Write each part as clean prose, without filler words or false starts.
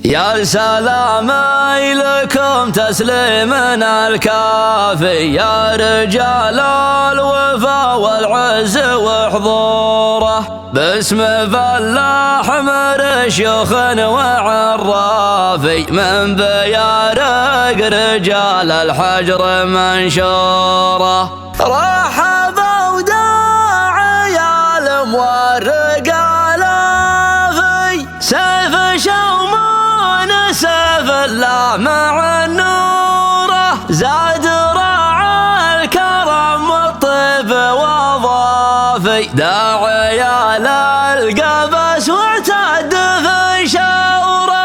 يا سلامي لكم تسليمنا الكافي يا رجال الوفا والعز وحضوره، باسم فلاح مر شيوخ وعرافي من بيارق رجال الحجر منشوره. رحبا وداعي المورق الافي سيف شومان سيف الله مع النوره، زاد راعى الكرم والطيب وضافي داعي للقبس واعتد في شوره.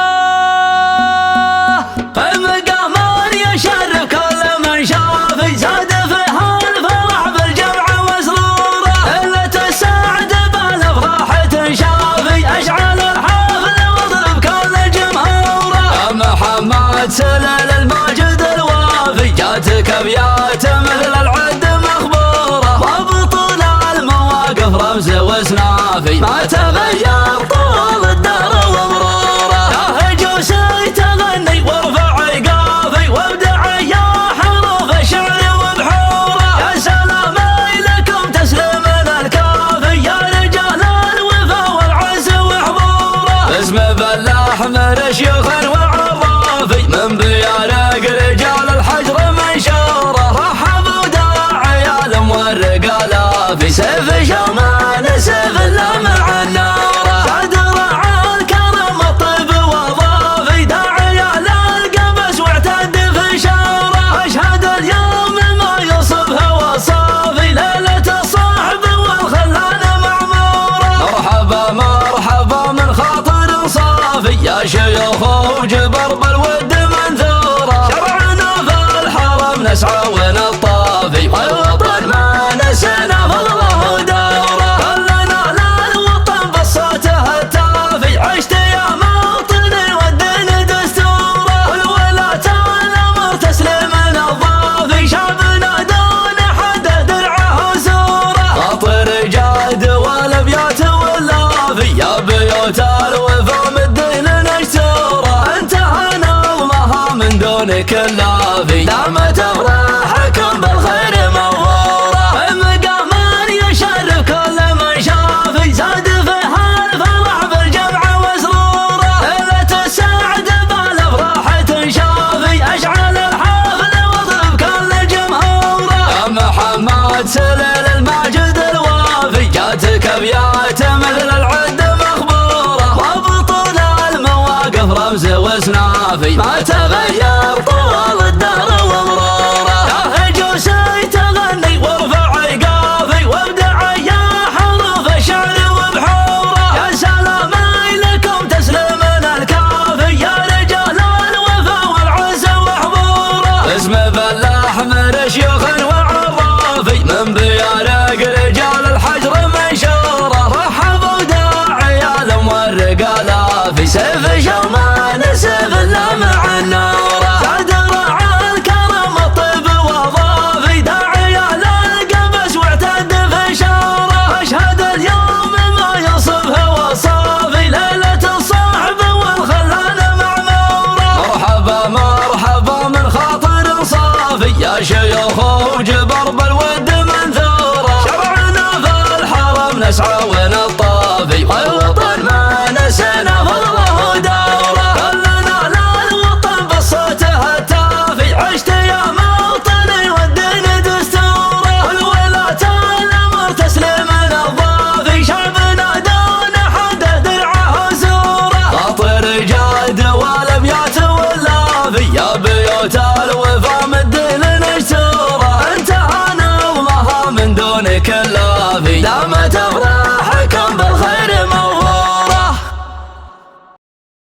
المقامر يشرف كل من شافي زاد فيها الفرح بالجمع وسروره، إلة السعد بالافراح تنشافي اشعل الحفل واضرب كل جمهوره. يا محمد سلل الماجد الوافي جاتك ابيات مثل العد مخبوره، وبطول المواقف رمز وسنافي ما تغير طول الدهر ومروره. يا هجوسي تغني وارفع قافي وابدع يا حروف الشعر وبحوره، يا سلامي لكم تسليمنا الكافي يا رجال الوفا والعز وحضوره، باسم فلاح مر شيوخ وعرافي من بيارق رجال الحجر منشوره. رحب وداعي المورق الافي سيف شومان سيف الله مع النوره، زاد راعى الكرم الطيب وضافي داعي للقبس واعتد في شوره. اشهد اليوم ما يصفه وصافي ليلة الصحب والخلان معموره. مرحبا مرحبا من خاطر صافي يا شيوخ وجبر بالود منثوره، شرعنا في الحرم نسعى ونطافي والوطن ما نسينا فضله ودوره. كلنا للوطن بصوته التافي عشت يا موطني والدين دستوره، والولاة الامر تسليمنا الضافي شعبنا دون حد درعه وسوره. خاطر جاد والابيات واللافي يا بيوت الوفا مدين نشتوره، انتهى نظمها من دونك اللافي دامت افراحكم بالخير موفوره. المقامر يشرف كل من شافي زاد فيها الفرح بالجمع وسروره، ليلة السعد بالافراح تنشافي اشعل الحفل واضرب كل جمهوره. يا محمد سلل الماجد الوافي جاتك ابيات مثل العد مخبوره، وبطول المواقف رمز وسنافي ما تغير طول الدهر ومروره. يا هجوسي تغني وارفع قافي وابدع يا حروف الشعر وبحوره، يا سلامي لكم تسليمنا الكافي يا رجال الوفا والعز وحضوره، باسم فلاح مر شيوخ وعرافي من بيارق رجال الحجر منشوره. رحب وداعي المورق الافي سيف شومان سيف الله مع النوره، زاد راعى الكرم الطيب وضافي داعي للقبس واعتد في شوره. اشهد اليوم ما يصفه وصافي ليلة الصحب والخلان معموره. مرحبا مرحبا من خاطر صافي يا شيوخ وجبر بالود منثوره، شرعنا في الحرم نسعى ونطافي والوطن ما نسينا فضله ودوره. كلنا للوطن بصوته التافي عشت يا موطني والدين دستوره، والولاة الامر تسليمنا الضافي شعبنا دون حد درعه وسوره. خاطر جاد والابيات واللافي يا بيوت الوفا مدين نشتوره، انتهى نظمها من دونك اللافي دامت